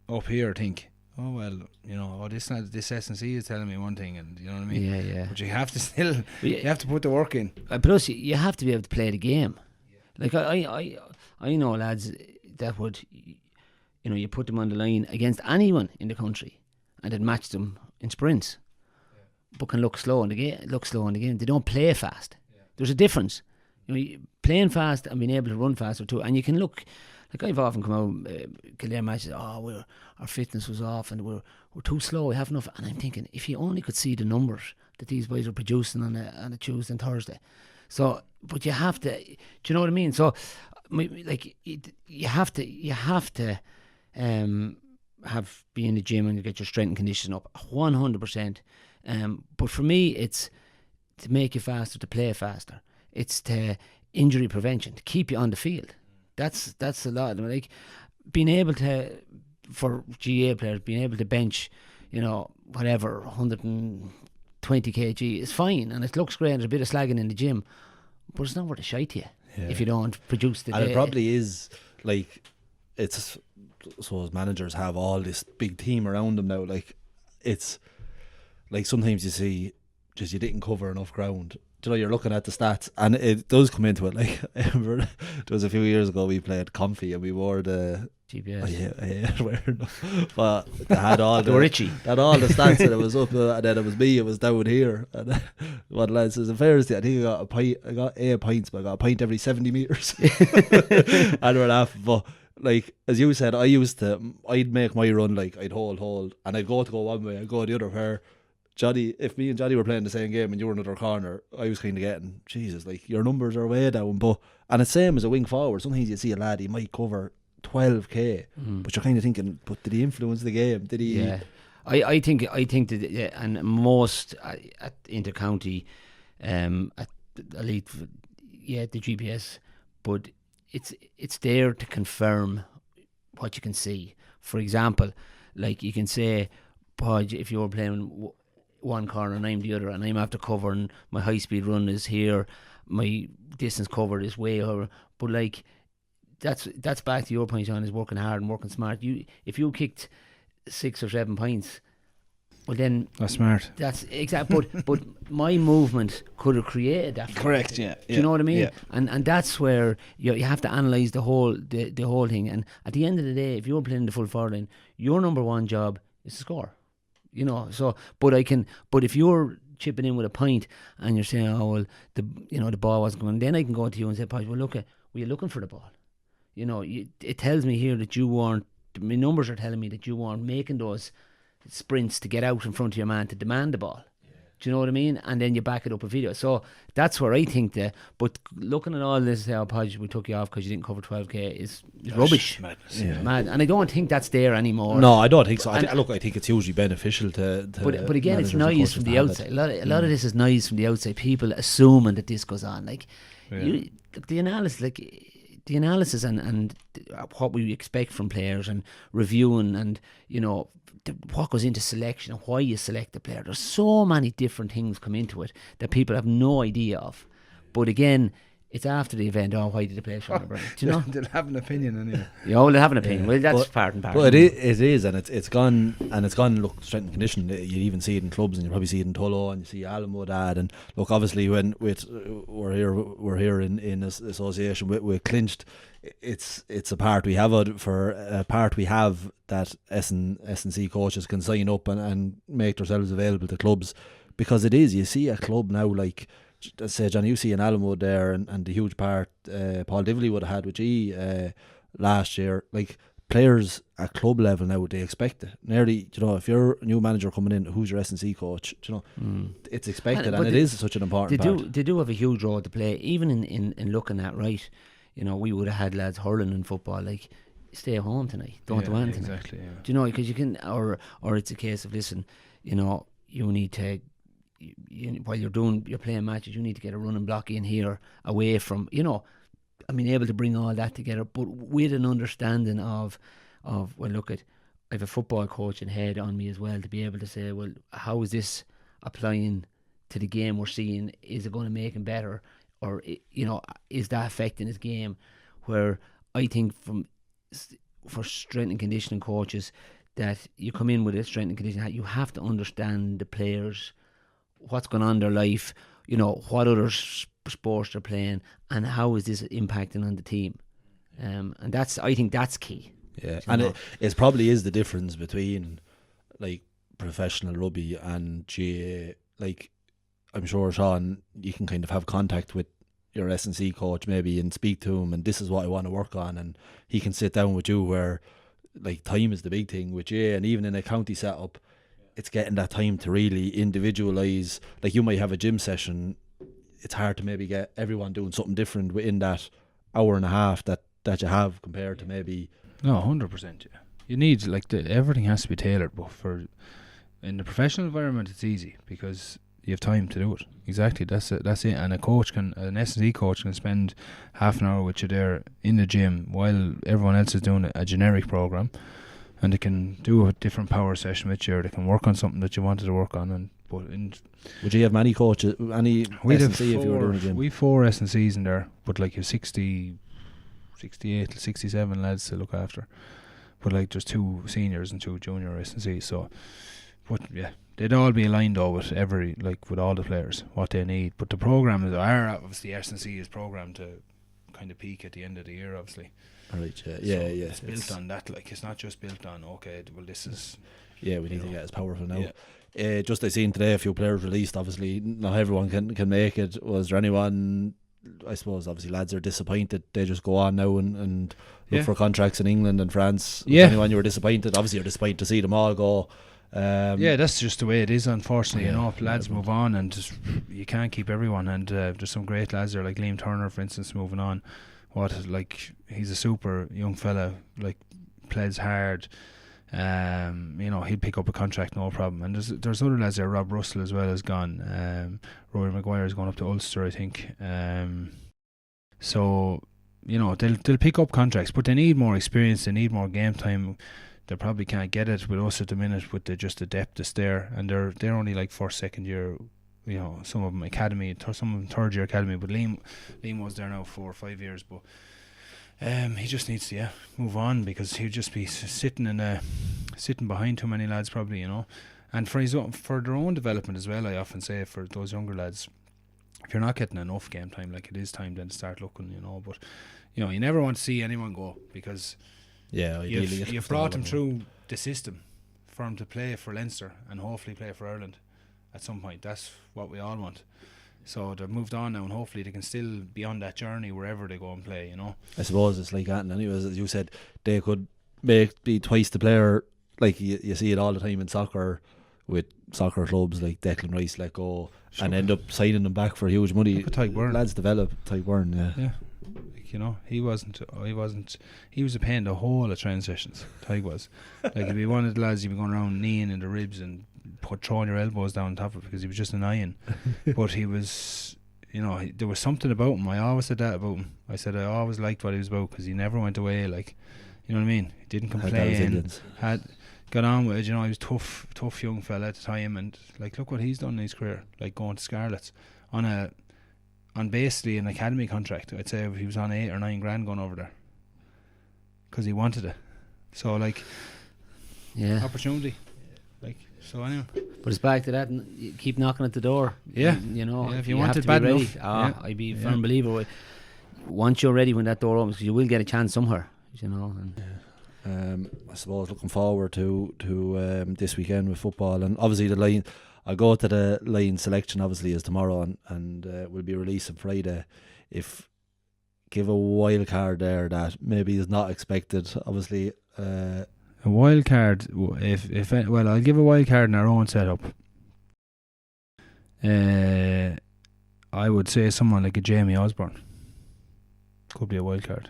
up here think, oh well, you know, this S&C is telling me one thing, and you know what I mean. Yeah. But you have to you have to put the work in. Plus, you have to be able to play the game. Like, I know lads that would, you know, you put them on the line against anyone in the country, and then match them in sprints. But can look slow in the game. They don't play fast. There's a difference. You know, playing fast and being able to run faster too. And you can look, like, I've often come out Kildare matches. Oh, our fitness was off and we're too slow. We have enough. And I'm thinking, if you only could see the numbers that these boys are producing on a Tuesday and Thursday. So, but you have to. Do you know what I mean? So, like, you have to be in the gym and get your strength and conditioning up 100%. But for me, it's to make you faster, to play faster. It's to injury prevention, to keep you on the field. That's a lot. Like, being able to, for GA players, being able to bench, you know, whatever, 120 kg is fine, and it looks great. There's a bit of slagging in the gym, but it's not worth a shite to you if you don't produce the. And it probably is, like, it's, I suppose managers have all this big team around them now. Like, it's. Like, sometimes you see just you didn't cover enough ground. Do you know, you're looking at the stats and it does come into it. Like, I remember there was a few years ago we played Comfy and we wore the GPS. But they had all the Richie. They had all the stats and it was up and then it was me, it was down here. And one lad says, in fairness, I think I got 8 pints, but I got a pint every 70 metres. And we're laughing. But, like, as you said, I'd make my run, like, I'd hold, and I'd go one way, I'd go the other where Johnny, if me and Johnny were playing the same game and you were in another corner, I was kind of getting, Jesus, like, your numbers are way down. And it's same as a wing forward. Sometimes you see a lad, he might cover 12k, but you're kind of thinking, but did he influence the game? Did he? Yeah. I think that and most at intercounty, at elite, the GPS, but it's there to confirm what you can see. For example, like you can say, Podge, if you're playing one corner and I'm the other, and I'm after covering, my high speed run is here, my distance covered is way over, but like that's back to your point, John, is working hard and working smart. If you kicked 6 or 7 points, well then That's smart. that's exactly. but my movement could have created that. Correct. Yeah. Do you know what I mean? Yeah. And that's where you have to analyse the whole thing. And at the end of the day, if you're playing the full forward line, your number one job is to score. You know. So, but if you're chipping in with a point and you're saying, oh well, the ball wasn't going, then I can go to you and say, well, look, were you looking for the ball? You know, it tells me here that you weren't. My numbers are telling me that you weren't making those sprints to get out in front of your man to demand the ball. Do you know what I mean? And then you back it up with video. So that's where I think but looking at all this, Podge, we took you off because you didn't cover 12k is rubbish. Madness. Mad. And I don't think that's there anymore. No, I don't think so. I think it's hugely beneficial to but again, it's managers and noise coaches from to the have outside. it. A lot of this is noise from the outside. People assuming that this goes on. Like the analysis and what we expect from players and reviewing and what goes into selection and why you select a player. There's so many different things come into it that people have no idea of. But again, it's after the event. Oh, why did the player Sean O'Brien? Do you know? They'll have an opinion anyway. They'll have an opinion. Well, that's part and parcel. But it is, and it's gone. Look, strength and conditioning. You even see it in clubs, and you probably see it in Tullow, and you see Alamo Dad. And look, obviously, when we're here in association with Clinched, it's a part we have that S&C coaches can sign up and make themselves available to clubs, because it is. You see a club now like, say, John, you see an Alamo there, and the huge part Paul Divley would have had with G last year. Like, players at club level now, they expect it. Nearly, if you're a new manager coming in, who's your S&C coach? It's expected, and it is such an important part. They do have a huge role to play, even in looking at, right, we would have had lads hurling in football, like, stay at home tonight, don't do anything. Exactly, yeah. Do you know, because you can, or it's a case of, listen, you need to, while you're playing matches, you need to get a running block in here away from, able to bring all that together, but with an understanding of well, look, I have a football coach and head on me as well, to be able to say, well, how is this applying to the game we're seeing? Is it going to make him better, or is that affecting his game? Where I think for strength and conditioning coaches, that you come in with a strength and conditioning, you have to understand the players, what's going on in their life, what other sports they're playing, and how is this impacting on the team. And I think that's key. Yeah, and it probably is the difference between like professional rugby and GAA. Like, I'm sure, Sean, you can kind of have contact with your S&C coach maybe and speak to him, and this is what I want to work on, and he can sit down with you, where like time is the big thing with GAA. And even in a county setup, it's getting that time to really individualise. Like, you might have a gym session, it's hard to maybe get everyone doing something different within that hour and a half that you have, compared to maybe... No, 100%. Yeah, you need, like, everything has to be tailored. But in the professional environment, it's easy because you have time to do it. Exactly, that's it. And an S&D coach can spend half an hour with you there in the gym while everyone else is doing a generic program, and they can do a different power session with you, or they can work on something that you wanted to work on. Would you have many coaches, any S&C if you were doing a gym? We have 4 S&Cs in there, but like you 68, 67 lads to look after. But like, there's 2 seniors and 2 junior S&Cs. So, but yeah, they'd all be aligned though with with all the players, what they need. But the program obviously S&C is programmed to kind of peak at the end of the year, obviously. Right, yeah. It's built on that. Like, it's not just built on, okay, well, this is... Yeah, we need to get as powerful now. Yeah. Just I seen today a few players released. Obviously, not everyone can make it. Was there anyone? I suppose obviously lads are disappointed. They just go on now and look for contracts in England and France. Was anyone you were disappointed? Obviously, you're disappointed to see them all go. That's just the way it is, unfortunately. Lads move on, and just, you can't keep everyone. And there's some great lads there, like Liam Turner, for instance, moving on. He's a super young fella, like, plays hard. He'll pick up a contract, no problem. And there's other lads there. Rob Russell as well has gone. Rory Maguire's gone up to Ulster, I think. So they'll pick up contracts, but they need more experience. They need more game time. They probably can't get it with us at the minute with the depth that's there, and they're only like first, second year. Some of them academy, some of them third year academy. But Liam was there now 4 or 5 years, but he just needs to move on, because he'd just be sitting behind too many lads probably, and for their own development as well. I often say for those younger lads, if you're not getting enough game time, like, it is time then to start looking, but you never want to see anyone go, because you've brought them through the system for them to play for Leinster and hopefully play for Ireland at some point. That's what we all want. So they've moved on now, and hopefully they can still be on that journey wherever they go and play, I suppose it's like that, and anyways, as you said, they could be twice the player. Like you see it all the time in soccer, with soccer clubs like Declan Rice let go and end up signing them back for huge money. Look at Tyke Byrne. Lads develop. Tyke Byrne, yeah. He was a pain in the whole of train sessions. Tyke was. Like, if he one of the lads, he'd be going around kneeing in the ribs and throwing your elbows down on top of it, because he was just annoying. But he was, there was something about him. I always said that about him. I said I always liked what he was about, because he never went away. Like, you know what I mean? He didn't complain. Got on with it. He was tough young fella at the time, and like, look what he's done in his career. Like, going to Scarlets on basically an academy contract. I'd say he was on 8 or 9 grand going over there, because he wanted it. So, like, opportunity. Like, so anyway. But it's back to that, and you keep knocking at the door. Yeah. If you have want to it be bad ready. enough. I'd be a firm believer. Once you're ready when that door opens, because you will get a chance somewhere, And I suppose looking forward to this weekend with football, and obviously the line. I'll go to the line selection, obviously, is tomorrow, and will be released on Friday. Give a wild card there that maybe is not expected, obviously. A wild card, I'll give a wild card in our own setup. I would say someone like a Jamie Osborne could be a wild card.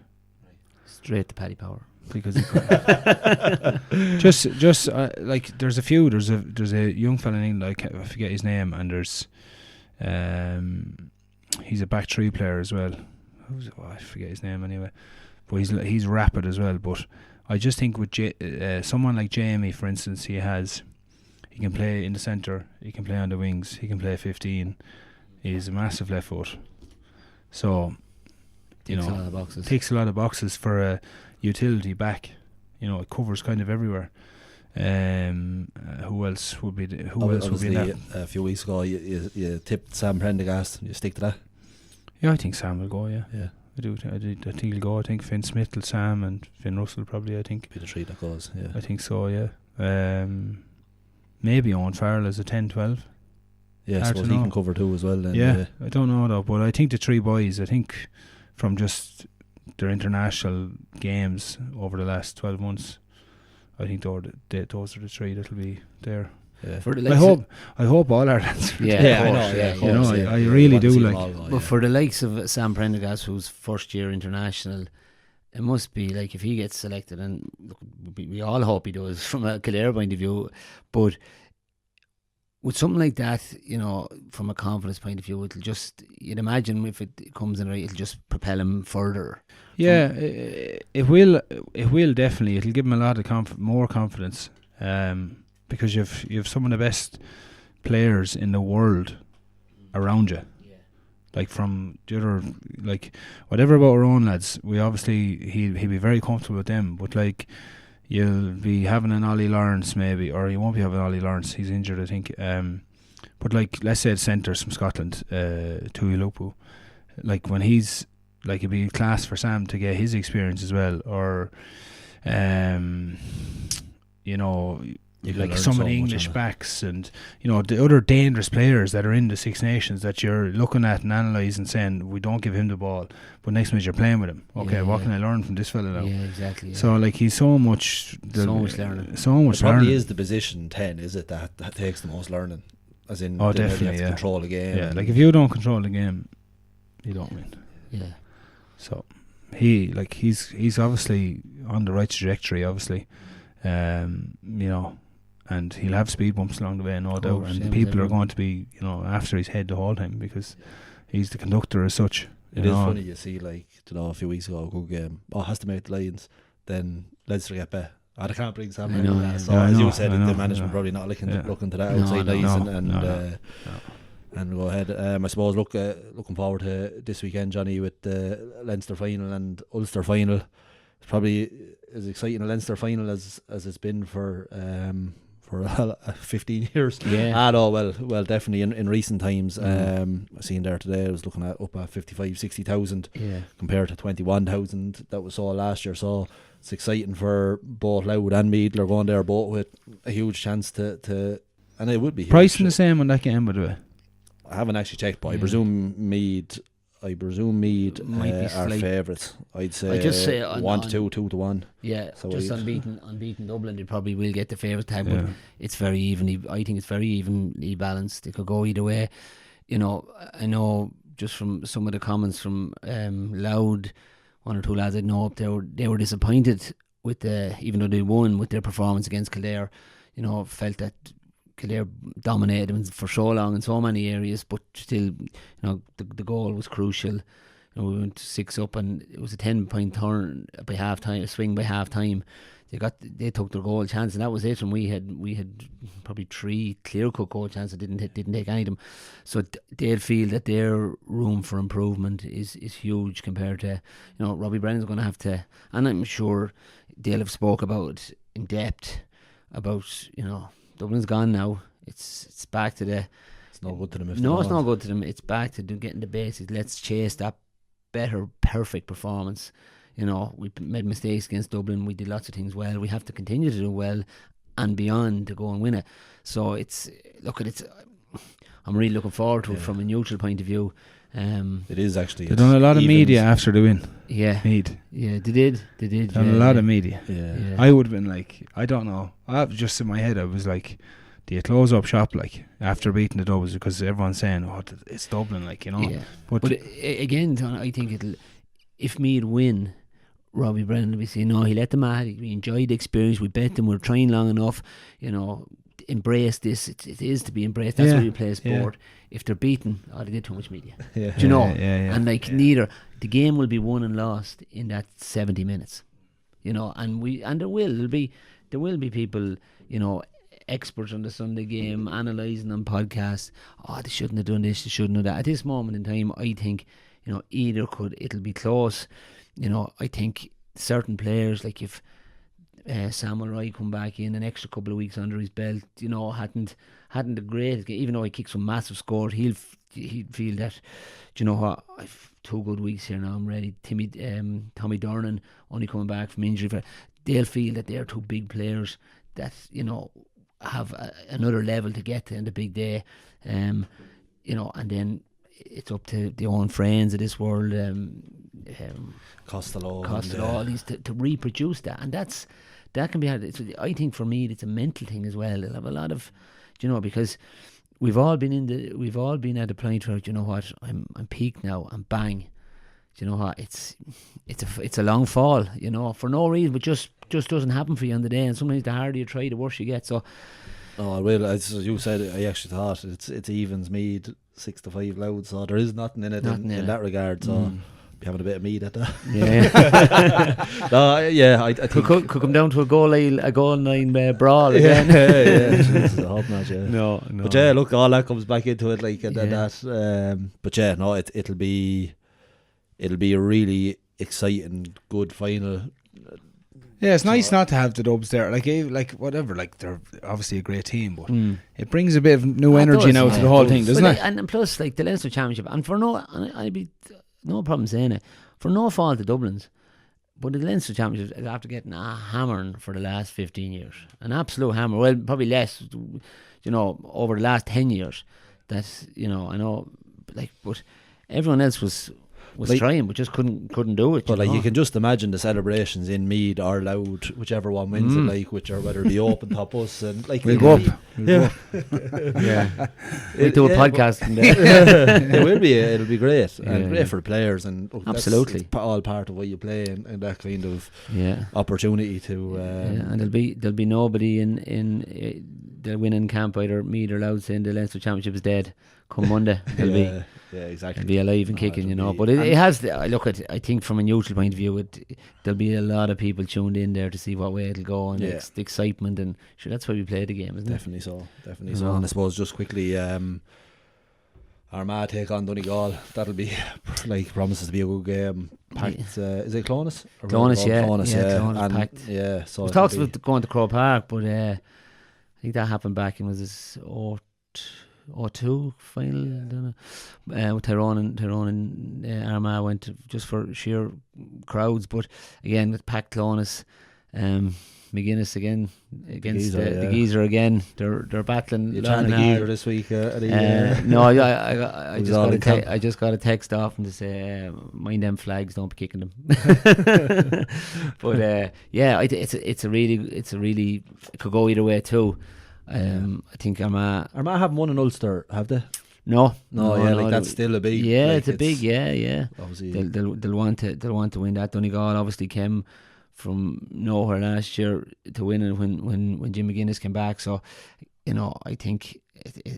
Straight to Paddy Power. Because he just like, there's a few. There's a young fella in England, I forget his name, and there's he's a back three player as well. I forget his name anyway, but he's rapid as well. But I just think with someone like Jamie, for instance, he can play in the centre, he can play on the wings, he can play 15. He's a massive left foot, so ticks a lot of boxes. Ticks a lot of boxes for a utility back. It covers kind of everywhere. Who else would be in that? A few weeks ago you tipped Sam Prendergast. You stick to that? Yeah, I think Sam will go. Yeah, I do. I think he'll go. I think Finn Smith will, Sam, and Finn Russell probably. I think be the 3 that goes. Yeah, I think so. Yeah. Maybe Owen Farrell as a 10-12. Yeah, I suppose he can cover 2 as well. Then, I don't know though, but I think the 3 boys. I think from just their international games over the last 12 months, I think those are the 3 that'll be there. Yeah. For the I hope all our lads. I know. I really do like. But for the likes of Sam Prendergast, who's first year international, it must be like, if he gets selected, and look, we all hope he does from a Kildare point of view, but with something like that, from a confidence point of view, you'd imagine if it comes in right, it'll just propel him further. Yeah, it will. It will definitely. It'll give him a lot of more confidence, because you've some of the best players in the world around you. Yeah. Like, from the other, like, whatever about our own lads, we obviously he'll be very comfortable with them, but like, you'll be having an Ollie Lawrence maybe, or you won't be having Ollie Lawrence, he's injured I think, but like, let's say centres from Scotland, Tuilupu, like, when he's like, it'd be class for Sam to get his experience as well, or like some of the English backs, and the other dangerous players that are in the Six Nations that you're looking at and analysing, saying, we don't give him the ball, but next minute you're playing with him. Okay, what can I learn from this fella now? Yeah, exactly. Yeah. So like, he's so much learning. It probably is the position 10, is it, that takes the most learning, as in definitely, you have to control the game. Yeah, like, if you don't control the game, you don't win. Yeah. So he's obviously on the right trajectory, obviously. You know, and he'll have speed bumps along the way, no doubt. same And people as are going to be, you know, after his head the whole time because he's the conductor as such. It is funny, you see, like, you know, a few weeks ago, a good game. Has to make the Lions. Then Leinster get bet. They can't bring Sam I know, in. yeah. So Yeah, I as know, you said, I know, the management yeah. probably not looking to that No, outside no, Lions and go ahead. I suppose looking forward to this weekend, Johnny, with the Leinster Final and Ulster Final. It's probably as exciting a Leinster Final as it's been for 15 years. Yeah. Well, definitely in recent times. I seen there today, I was looking at up at 55,000-60,000 compared to 21,000 that we saw last year. So it's exciting for both Louth and Meath. They're going there both with a huge chance to and it would be huge. Pricing the same on that game, by the way. I haven't actually checked, but I presume Meath Might be are favourites. I'd say, I'd just say 1 to 2, 2 to 1. Yeah, So just unbeaten Dublin, they probably will get the favourite tag, but it's very evenly. I think it's very evenly balanced. It could go either way. You know, I know just from some of the comments from Loud, one or two lads I know up there, they were disappointed with even though they won with their performance against Kildare. You know, felt that Kildare dominated them for so long in so many areas, but still, you know, the goal was crucial. You know, we went 6 up, and it was a 10-point turn by half time, a swing by half time. They took their goal chance, and that was it. And we had probably 3 clear-cut goal chances. Didn't take any of them. So they'll feel that their room for improvement is huge compared to, you know, Robbie Brennan's going to have to, and I'm sure they'll have spoke about it in depth about, you know, Dublin's gone now. It's back to the. It's not good to them. It's not good to them. It's back to getting the basics. Let's chase that better, perfect performance. You know, we made mistakes against Dublin. We did lots of things well. We have to continue to do well and beyond to go and win it. So I'm really looking forward to it from a neutral point of view. It is actually. They've done a lot of media after the win. Yeah, Meath. Yeah, they did. Done a lot of media. Yeah. I would have been like, I don't know. I was just in my head, I was like, do you close up shop like after beating the Dubs, because everyone's saying, oh, it's Dublin, like, you know. Yeah. But again, John, I think if Meath win, Robbie Brennan will be saying, no, he let them at it. We enjoyed the experience. We bet them. We're trying long enough. You know, embrace this. It is to be embraced. That's why you play sport. If they're beaten, they did too much media. Do you know? And neither the game will be won and lost in that 70 minutes. You know, and there will be people, you know, experts on the Sunday game analysing on podcasts. Oh, they shouldn't have done this. They shouldn't have that. At this moment in time, I think, you know, it'll be close. You know, I think certain players, like if Samuel Roy come back in an extra couple of weeks under his belt, you know, hadn't the greatest game, even though he kicked some massive scores, he'd feel that, do you know what, I've 2 good weeks here now, I'm ready. Tommy Dornan only coming back from injury, they'll feel that they're 2 big players that, you know, have another level to get to in the big day, you know, and then it's up to the own friends of this world, Costello, all these to reproduce that, and that can be hard. I think for me it's a mental thing as well. They'll have a lot of, you know, because we've all been at the point where, you know what, I'm peaked now, and bang, you know what, it's a long fall, you know, for no reason, but just doesn't happen for you on the day, and sometimes the harder you try, the worse you get. So as you said, I actually thought it's evens Meath 6-5 Louth, so there is nothing in it in that regard. So be having a bit of meat at that. Yeah. I think could come down to a goal line brawl again. Jesus, I hope not. Yeah. No. But yeah, look, all that comes back into it, like that. But yeah, no, it'll be a really exciting, good final. Yeah, it's nice not to have the Dubs there. Like whatever, like they're obviously a great team, but it brings a bit of new energy now to the whole thing, doesn't it? And plus, like the Leinster Championship, and I'd be no problem saying it, for no fault of Dublin's, but the Leinster Championship is after getting a hammering for the last 15 years, an absolute hammer. Well, probably less, you know, over the last 10 years. That's, you know, I know, like, but everyone else was was Like- trying, but just couldn't do it. But like know? you can just imagine the celebrations in Meath or Loud, whichever one wins it, like whether it be open top us and like We'll it'll go up. be- We'll go up. yeah, we do a yeah, podcast from there. it will be. It'll be great and Yeah, great yeah. for the players and look, Absolutely. it's all part of what you play and that kind of Yeah. opportunity to. Yeah, and there'll be nobody in the winning camp, either Meath or Loud, saying the Leinster Championship is dead come Monday. They'll yeah, be exactly. alive and No, kicking, you it'll know. be- But it has. I look at. I think from a neutral point of view, there'll be a lot of people tuned in there to see what way it'll go and Yeah. the excitement, and sure, that's why we play the game, isn't Definitely so. Definitely You so. know. And I suppose just quickly, Armagh take on Donegal. That'll be like promises to be a good game. Packed. Is it Clonus? it? Clonus, yeah, Clonus, yeah, Clonus and packed. yeah. So We it'll talked be- about going to Crow Park, but I think that happened back in was this 02 final, I don't know. With Tyrone and Armagh went just for sheer crowds, but again with packed Clonus, McGuinness again against Geezer, the yeah. Geezer again. They're battling. You long trying to and geezer hard. this week? No, I Who's just all got in camp? I just got a text off them to say, mind them flags, don't be kicking them. But yeah, it's a really it could go either way too. I think Armagh haven't won in Ulster, have they? no, like that's still a big. yeah, like, it's a big, yeah. Obviously, They'll want to win that. Donegal obviously came from nowhere last year to win it when Jim McGuinness came back. So, you know, I think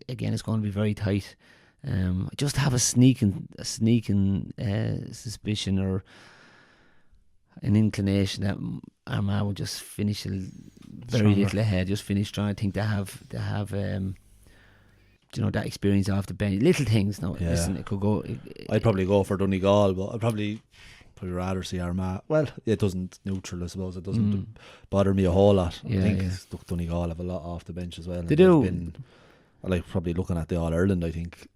again it's going to be very tight. I just have a sneaking suspicion or an inclination that Armagh will just finish very Stronger. little ahead. Just finish strong. I think they have you know, that experience off the bench. Little things. No, Yeah. listen, it could go. I'd probably go for Donegal, but I'd probably rather see Armagh. Well, it doesn't neutral, I suppose. It doesn't bother me a whole lot. Yeah, I think yeah. look, Donegal have a lot off the bench as well. They and do. they've been, I like probably looking at the All Ireland. I think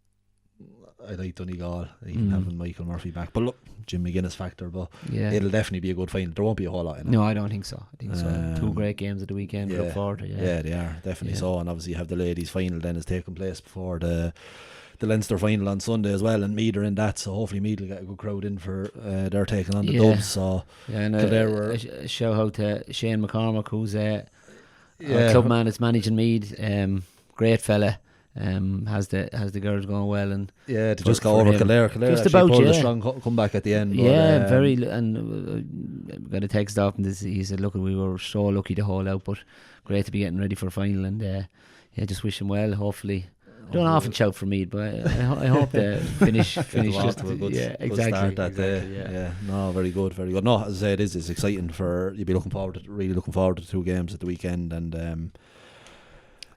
I like Donegal, even having Michael Murphy back. But look, Jim McGuinness factor, but Yeah. it'll definitely be a good final. There won't be a whole lot in it. No, I don't think so. I think so. Two Um, great games at the weekend. We look forward to. Yeah, they are definitely Yeah. so. And obviously, you have the ladies' final then is taking place before the Leinster final on Sunday as well, and Meath are in that. So hopefully Meath will get a good crowd in for they're taking on the Yeah. Dubs. So Yeah, and Kildare were- a shout out to Shane McCormick, who's our Yeah. club man that's managing Meath. Great fella. Has the girls going well, and yeah, they for- just got for over him. Kildare. Kildare Just actually about, pulled a yeah. strong comeback at the end. But, yeah, got a text off, and he said, "Look, we were so lucky to hold out, but great to be getting ready for a final." And yeah, just wish him well. Hopefully. I don't often shout for Meath, but I hope they finish Go just off to a good, yeah, good exactly. start that day. exactly, Yeah. No, very good, very good. No, as I said, it's exciting for you'll be really looking forward to the two games at the weekend, and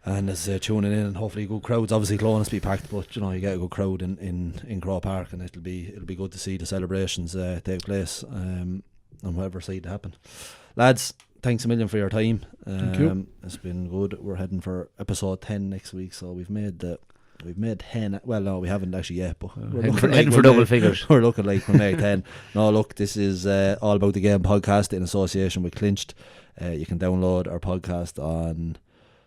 as tuning in, and hopefully good crowds. Obviously, Clonus be packed, but you know you get a good crowd in Crow Park, and it'll be good to see the celebrations take place on whatever side they happen. Lads, thanks a million for your time. Thank you. It's been good. We're heading for episode 10 next week, so we've made 10. Well, no, we haven't actually yet, but we're Heading for we'll double make- figures. We're looking like we'll make 10. No, look, this is All About the Game podcast in association with Clinched. You can download our podcast on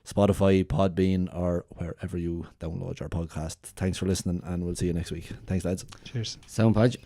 Spotify, Podbean, or wherever you download your podcast. Thanks for listening, and we'll see you next week. Thanks, lads. Cheers. Sound Podge.